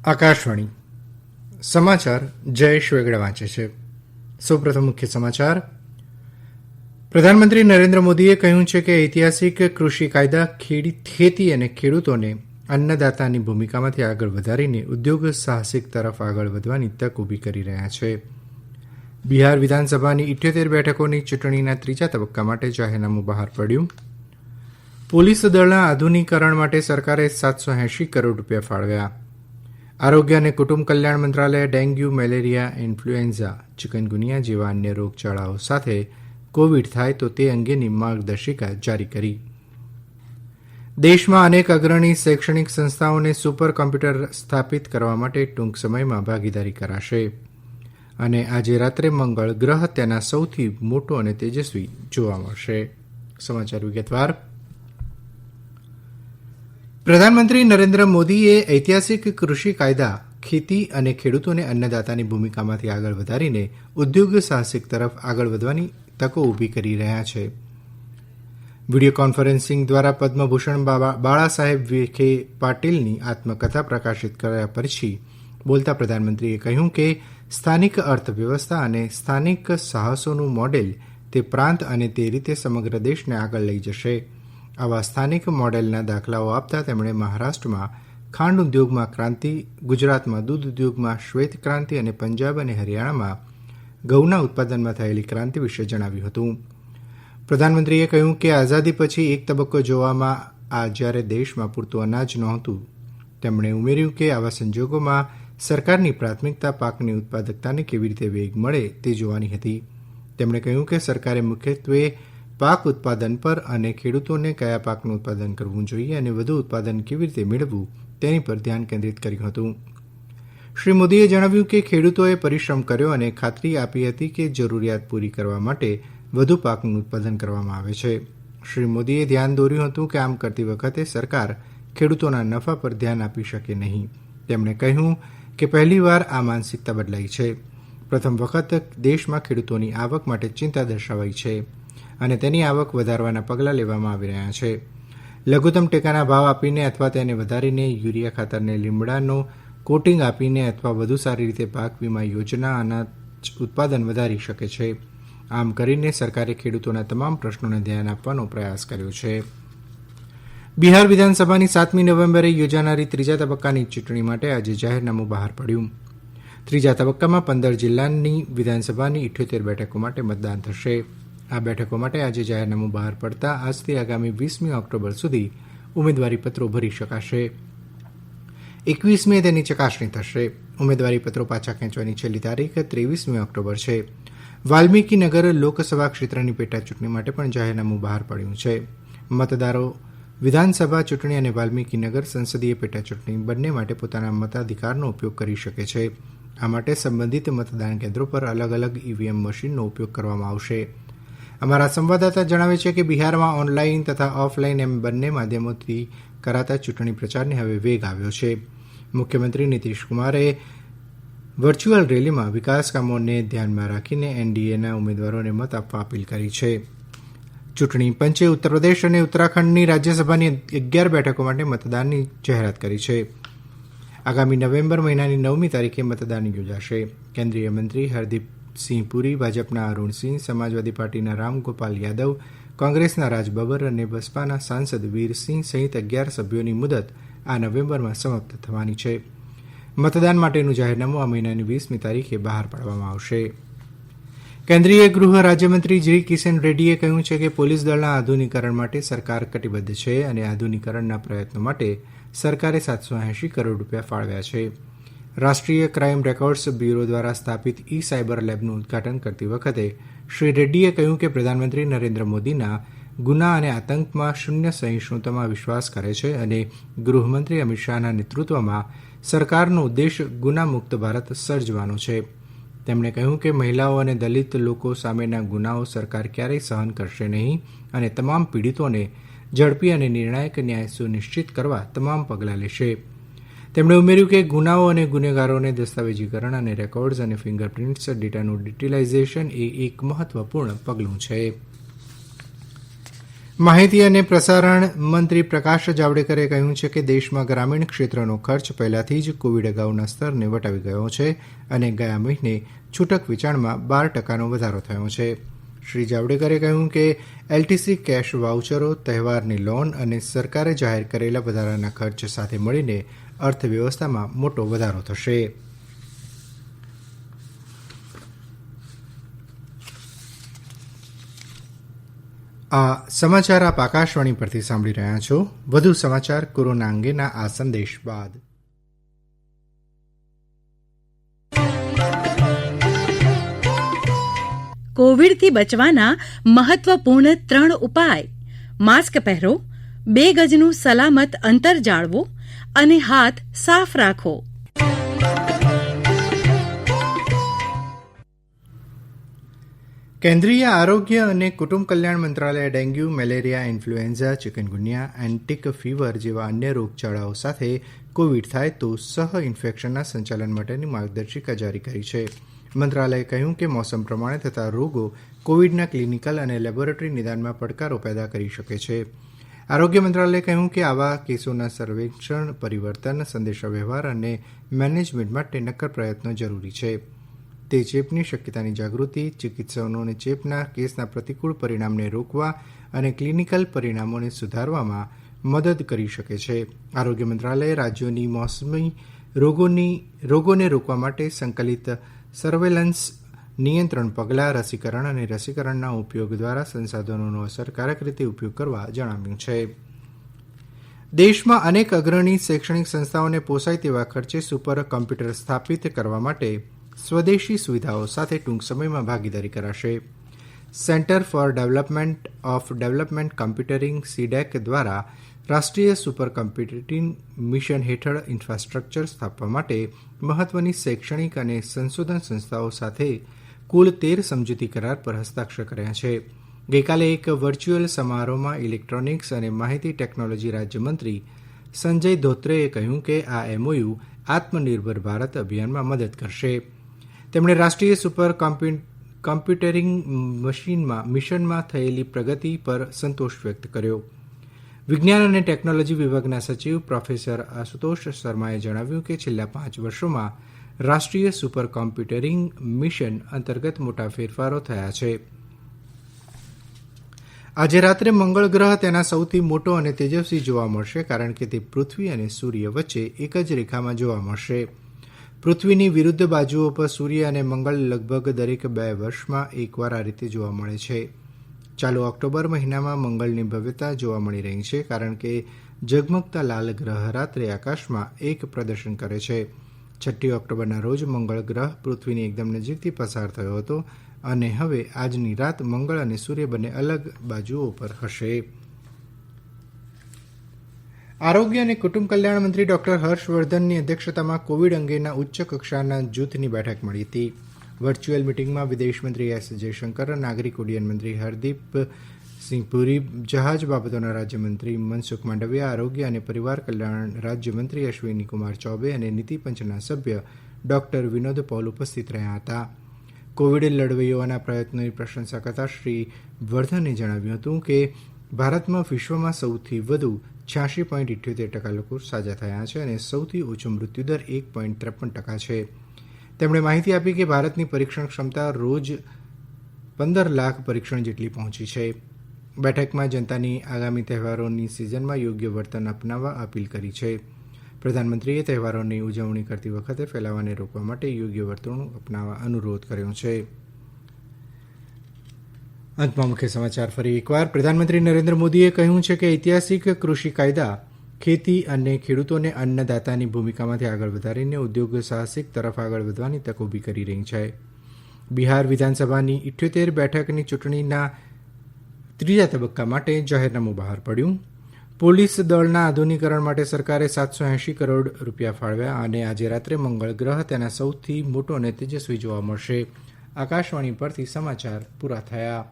આકાશવાણી સમાચાર જયેશ વેગડા વાંચે છે. સૌપ્રથમ મુખ્ય સમાચાર. પ્રધાનમંત્રી નરેન્દ્ર મોદીએ કહ્યું છે કે ઐતિહાસિક કૃષિ કાયદા ખેતી અને ખેડૂતોને અન્નદાતાની ભૂમિકામાંથી આગળ વધારીને ઉદ્યોગ સાહસિક તરફ આગળ વધવાની તક ઊભી કરી રહ્યા છે. બિહાર વિધાનસભાની 78 બેઠકોની ચૂંટણીના ત્રીજા તબક્કા માટે જાહેરનામું બહાર પડ્યું. પોલીસ દળના આધુનિકરણ માટે સરકારે 780 કરોડ રૂપિયા ફાળવ્યા. આરોગ્ય અને કુટુંબ કલ્યાણ મંત્રાલયે ડેન્ગ્યુ, મેલેરિયા, ઇન્ફ્લુએન્ઝા, ચિકનગુનિયા જેવા અન્ય રોગચાળાઓ સાથે કોવિડ થાય તો તે અંગેની માર્ગદર્શિકા જારી કરી. દેશમાં અનેક અગ્રણી શૈક્ષણિક સંસ્થાઓને સુપર કોમ્પ્યુટર સ્થાપિત કરવા માટે ટૂંક સમયમાં ભાગીદારી કરાશે. અને આજે રાત્રે મંગળ ગ્રહ તેના સૌથી મોટો અને તેજસ્વી જોવા મળશે. સમાચાર વિગતવાર. પ્રધાનમંત્રી નરેન્દ્ર મોદીએ ઐતિહાસિક કૃષિ કાયદા ખેતી અને ખેડૂતોને અન્નદાતાની ભૂમિકામાંથી આગળ વધારીને ઉદ્યોગ સાહસિક તરફ આગળ વધવાની તકો ઊભી કરી રહ્યા છે. વિડીયો કોન્ફરન્સિંગ દ્વારા પદ્મભૂષણ બાળા સાહેબ વિખે પાટીલની આત્મકથા પ્રકાશિત કર્યા પછી બોલતા પ્રધાનમંત્રીએ કહ્યું કે સ્થાનિક અર્થવ્યવસ્થા અને સ્થાનિક સાહસોનું મોડેલ તે પ્રાંત અને તે રીતે સમગ્ર દેશને આગળ લઈ જશે. આવા સ્થાનિક મોડેલના દાખલાઓ આપતા તેમણે મહારાષ્ટ્રમાં ખાંડ ઉદ્યોગમાં ક્રાંતિ, ગુજરાતમાં દૂધ ઉદ્યોગમાં શ્વેત ક્રાંતિ અને પંજાબ અને હરિયાણામાં ઘઉંના ઉત્પાદનમાં થયેલી ક્રાંતિ વિશે જણાવ્યું હતું. પ્રધાનમંત્રીએ કહ્યું કે આઝાદી પછી એક તબક્કો જોવામાં જ્યારે દેશમાં પૂરતું અનાજ નહોતું. તેમણે ઉમેર્યું કે આવા સંજોગોમાં સરકારની પ્રાથમિકતા પાકની ઉત્પાદકતાને કેવી રીતે વેગ મળે તે જોવાની હતી. તેમણે કહ્યું કે સરકારે મુખ્યત્વે પાક ઉત્પાદન પર અને ખેડૂતોને કયા પાકનું ઉત્પાદન કરવું જોઈએ અને વધુ ઉત્પાદન કેવી રીતે મેળવવું તેની પર ધ્યાન કેન્દ્રિત કર્યું હતું. શ્રી મોદીએ જણાવ્યું કે ખેડૂતોએ પરિશ્રમ કર્યો અને ખાતરી આપી હતી કે જરૂરિયાત પૂરી કરવા માટે વધુ પાકનું ઉત્પાદન કરવામાં આવે છે. શ્રી મોદીએ ધ્યાન દોર્યું હતું કે આમ કરતી વખતે સરકાર ખેડૂતોના નફા પર ધ્યાન આપી શકે નહીં. તેમણે કહ્યું કે પહેલીવાર આ માનસિકતા બદલાઈ છે. પ્રથમ વખત દેશમાં ખેડૂતોની આવક માટે ચિંતા દર્શાવાઈ છે અને તેની આવક વધારવાના પગલાં લેવામાં આવી રહ્યા છે. લઘુત્તમ ટેકાના ભાવ આપીને અથવા તેને વધારીને, યુરિયા ખાતરને લીમડાનો કોટિંગ આપીને અથવા વધુ સારી રીતે પાક વીમા યોજના અનાજ ઉત્પાદન વધારી શકે છે. આમ કરીને સરકારે ખેડૂતોના તમામ પ્રશ્નોને ધ્યાન આપવાનો પ્રયાસ કર્યો છે. બિહાર વિધાનસભાની 7મી નવેમ્બરે યોજાનારી ત્રીજા તબક્કાની ચૂંટણી માટે આજે જાહેરનામું બહાર પડ્યું. ત્રીજા તબક્કામાં 15 જિલ્લાની વિધાનસભાની 78 બેઠકો માટે મતદાન થશે. આ બેઠકો માટે આજે જાહેરનામું બહાર પડતા આજથી આગામી 20મી ઓક્ટોબર સુધી ઉમેદવારીપત્રો ભરી શકાશે. 21મીએ તેની ચકાસણી થશે. ઉમેદવારીપત્રો પાછા ખેંચવાની છેલ્લી તારીખ 23મી ઓક્ટોબર છે. વાલ્મીકીનગર લોકસભા ક્ષેત્રની પેટાચૂંટણી માટે પણ જાહેરનામું બહાર પડ્યું છે. મતદારો વિધાનસભા ચૂંટણી અને વાલ્મીકીનગર સંસદીય પેટાચૂંટણી બંને માટે પોતાના મતાધિકારનો ઉપયોગ કરી શકે છે. આ માટે સંબંધિત મતદાન કેન્દ્રો પર અલગ અલગ ઈવીએમ મશીનનો ઉપયોગ કરવામાં આવશે. અમારા સંવાદદાતા જણાવે છે કે બિહારમાં ઓનલાઈન તથા ઓફલાઈન એમ બંને માધ્યમોથી કરાતા ચૂંટણી પ્રચારને હવે વેગ આવ્યો છે. મુખ્યમંત્રી નીતિશ કુમારે વર્ચ્યુઅલ રેલીમાં વિકાસ કામોને ધ્યાનમાં રાખીને એનડીએના ઉમેદવારોને મત આપવા અપીલ કરી છે. ચૂંટણી પંચે ઉત્તરપ્રદેશ અને ઉત્તરાખંડની રાજ્યસભાની 11 બેઠકો માટે મતદાનની જાહેરાત કરી છે. આગામી નવેમ્બર મહિનાની 9મી તારીખે મતદાન યોજાશે. કેન્દ્રીય મંત્રી હરદીપસિંહ પુરી, ભાજપના અરુણસિંહ, સમાજવાદી પાર્ટીના રામગોપાલ યાદવ, કોંગ્રેસના રાજબબર અને બસપાના સાંસદ વીરસિંહ સહિત 11 સભ્યોની મુદત આ નવેમ્બરમાં સમાપ્ત થવાની છે. મતદાન માટેનું જાહેરનામું આ મહિનાની 20મી તારીખે બહાર પાડવામાં આવશે. કેન્દ્રીય ગૃહ રાજ્યમંત્રી જી કિશન રેડ્ડીએ કહ્યું છે કે પોલીસ દળના આધુનિકરણ માટે સરકાર કટિબદ્ધ છે અને આધુનિકરણના પ્રયત્નો માટે સરકારે 780 કરોડ રૂપિયા ફાળવ્યા છે. રાષ્ટ્રીય ક્રાઇમ રેકોર્ડ્સ બ્યુરો દ્વારા સ્થાપિત ઈ સાયબર લેબનું ઉદઘાટન કરતી વખતે શ્રી રેડ્ડીએ કહ્યું કે પ્રધાનમંત્રી નરેન્દ્ર મોદીના ગુના અને આતંકમાં શૂન્ય સહિષ્ણુતામાં વિશ્વાસ કરે છે અને ગૃહમંત્રી અમિત શાહના નેતૃત્વમાં સરકારનો ઉદ્દેશ ગુનામુક્ત ભારત સર્જવાનો છે. તેમણે કહ્યું કે મહિલાઓ અને દલિત લોકો સામેના ગુનાઓ સરકાર ક્યારેય સહન કરશે નહીં અને તમામ પીડિતોને ઝડપી અને નિર્ણાયક ન્યાય સુનિશ્ચિત કરવા તમામ પગલાં લેશે. તેમણે ઉમેર્યું કે ગુનાઓ અને ગુનેગારોને દસ્તાવેજીકરણ અને રેકોર્ડ્સ અને ફિંગરપ્રિન્ટ્સ ડેટાનું ડિજિટલાઇઝેશન એ એક મહત્વપૂર્ણ પગલું છે. માહિતી અને પ્રસારણ મંત્રી પ્રકાશ જાવડેકરે કહ્યું છે કે દેશમાં ગ્રામીણ ક્ષેત્રનો ખર્ચ પહેલાથી જ કોવિડ અગાઉના સ્તરને વટાવી ગયો છે અને ગયા મહિને છૂટક વેચાણમાં 12%નો વધારો થયો છે. શ્રી જાવડેકરે કહ્યું કે એલટીસી કેશ વાઉચરો, તહેવારની લોન અને સરકારે જાહેર કરેલા વધારાના ખર્ચ સાથે મળીને અર્થવ્યવસ્થામાં મોટો વધારો થશે. આ સમાચાર આપ આકાશવાણી પરથી સાંભળી રહ્યા છો. વધુ સમાચાર કોરોના અંગેના આ સંદેશ બાદ. કોવિડથી બચવાના મહત્વપૂર્ણ 3 ઉપાય: માસ્ક પહેરો, 2 ગજનું સલામત અંતર જાળવો અને હાથ સાફ રાખો. કેન્દ્રીય આરોગ્ય અને કુટુંબ કલ્યાણ મંત્રાલયે dengue, malaria, influenza, chikungunya, antique fever જેવા અન્ય રોગચાળાઓ સાથે કોવિડ થાય તો સહ ઇન્ફેક્શનના સંચાલન માટેની માર્ગદર્શિકા જારી કરી છે. મંત્રાલયે કહ્યું કે મોસમ પ્રમાણે થતા રોગો કોવિડના ક્લિનિકલ અને લેબોરેટરી નિદાનમાં પડકારો પેદા કરી શકે છે. આરોગ્ય મંત્રાલયે કહ્યું કે આવા કેસોના સર્વેક્ષણ, પરિવર્તન, સંદેશાવ્યવહાર અને મેનેજમેન્ટ માટે નક્કર પ્રયત્નો જરૂરી છે. તે ચેપની શક્યતાની જાગૃતિ, ચિકિત્સકોને ચેપના કેસના પ્રતિકૂળ પરિણામને રોકવા અને ક્લિનિકલ પરિણામોને સુધારવામાં મદદ કરી શકે છે. આરોગ્ય મંત્રાલયે રાજ્યોની મોસમી રોગોને રોકવા માટે સંકલિત સર્વેલન્સ, નિયંત્રણ પગલાં, રસીકરણ અને રસીકરણના ઉપયોગ દ્વારા સંસાધનોનો અસરકારક રીતે ઉપયોગ કરવા જણાવ્યું છે. દેશમાં અનેક અગ્રણી શૈક્ષણિક સંસ્થાઓને પોસાય તેવા ખર્ચે સુપર કમ્પ્યુટર સ્થાપિત કરવા માટે સ્વદેશી સુવિધાઓ સાથે ટૂંક સમયમાં ભાગીદારી કરાશે. Centre for development of development computing CDAC દ્વારા રાષ્ટ્રીય સુપર કમ્પ્યુટિંગ મિશન હેઠળ ઇન્ફ્રાસ્ટ્રક્ચર સ્થાપવા માટે મહત્વની શૈક્ષણિક અને સંશોધન સંસ્થાઓ સાથે કુલ 13 સમજૂતી કરાર પર હસ્તાક્ષર કર્યા છે. ગઈકાલે એક વર્ચ્યુઅલ સમારોહમાં ઇલેક્ટ્રોનિક્સ અને માહિતી ટેકનોલોજી રાજ્યમંત્રી સંજય ધોત્રેએ કહ્યું કે આ એમઓયુ આત્મનિર્ભર ભારત અભિયાનમાં મદદ કરશે. તેમણે રાષ્ટ્રીય સુપર કમ્પ્યુટરિંગ મિશનમાં થયેલી પ્રગતિ પર સંતોષ વ્યક્ત કર્યો. વિજ્ઞાન અને ટેકનોલોજી વિભાગના સચિવ પ્રોફેસર આશુતોષ શર્માએ જણાવ્યું કે છેલ્લા 5 વર્ષોમાં રાષ્ટ્રીય સુપર કમ્પ્યુટરિંગ મિશન અંતર્ગત મોટા ફેરફારો થયા છે. આજે રાત્રે મંગળ ગ્રહ તેના સૌથી મોટો અને તેજસ્વી જોવા મળશે, કારણ કે તે પૃથ્વી અને સૂર્ય વચ્ચે એક જ રેખામાં જોવા મળશે. પૃથ્વીની વિરુદ્ધ બાજુઓ પર સૂર્ય અને મંગળ લગભગ દરેક 2 વર્ષમાં એકવાર આ રીતે જોવા મળે છે. ચાલુ ઓક્ટોબર મહિનામાં મંગળની ભવ્યતા જોવા મળી રહી છે, કારણ કે ઝગમગતા લાલ ગ્રહ રાત્રે આકાશમાં એક પ્રદર્શન કરે છે. 6 ઓક્ટોબરના રોજ મંગળ ગ્રહ પૃથ્વીની એકદમ નજીકથી પસાર થયો હતો અને હવે આજની રાત મંગળ અને સૂર્ય બંને અલગ બાજુઓ પર હશે. આરોગ્ય અને કુટુંબ કલ્યાણ મંત્રી ડોક્ટર હર્ષવર્ધનની અધ્યક્ષતામાં કોવિડ અંગેના ઉચ્ચ કક્ષાના જૂથની બેઠક મળી હતી. વર્ચ્યુઅલ મિટિંગમાં વિદેશમંત્રી એસ જયશંકર, નાગરિક ઉડ્ડયન મંત્રી હરદીપસિંહ પુરી, જહાજ બાબતોના રાજ્યમંત્રી મનસુખ માંડવિયા, આરોગ્ય અને પરિવાર કલ્યાણ રાજ્યમંત્રી અશ્વિની કુમાર ચૌબે અને નીતિ પંચના સભ્ય ડોક્ટર વિનોદ પૌલ ઉપસ્થિત રહ્યા હતા. કોવિડ લડવૈયાઓના પ્રયત્નોની પ્રશંસા કરતા શ્રી વર્ધને જણાવ્યું હતું કે ભારતમાં વિશ્વમાં સૌથી વધુ 86.78% લોકો સાજા થયા છે અને સૌથી ઓછો મૃત્યુદર 1.53% છે. તેમણે માહિતી આપી કે ભારતની પરીક્ષણ ક્ષમતા રોજ 15 લાખ પરીક્ષણ જેટલી પહોંચી છે. બેઠકમાં જનતાની આગામી તહેવારોની સિઝનમાં યોગ્ય વર્તન અપનાવવા અપીલ કરી છે. પ્રધાનમંત્રીએ તહેવારોની ઉજવણી કરતી વખતે ફેલાવાને રોકવા માટે યોગ્ય વર્તણૂક અપનાવવા અનુરોધ કર્યો છે. અંતમાં મુખ્ય સમાચાર ફરી એકવાર. પ્રધાનમંત્રી નરેન્દ્ર મોદીએ કહ્યું છે કે ઐતિહાસિક કૃષિ કાયદા ખેતી અને ખેડૂતોને અન્નદાતાની ભૂમિકામાંથી આગળ વધારીને ઉદ્યોગ સાહસિક તરફ આગળ વધવાની તક ઊભી કરી રહી છે. બિહાર વિધાનસભાની 78 બેઠકની ચૂંટણીના 3જા તબક્કા માટે જાહેરનામું બહાર પડ્યું. પોલીસ દળના આધુનિકરણ માટે સરકારે 780 કરોડ રૂપિયા ફાળવ્યા અને આજે રાત્રે મંગળ ગ્રહ તેના સૌથી મોટો અને તેજસ્વી જોવા મળશે. આકાશવાણી પરથી સમાચાર પૂરા થયા.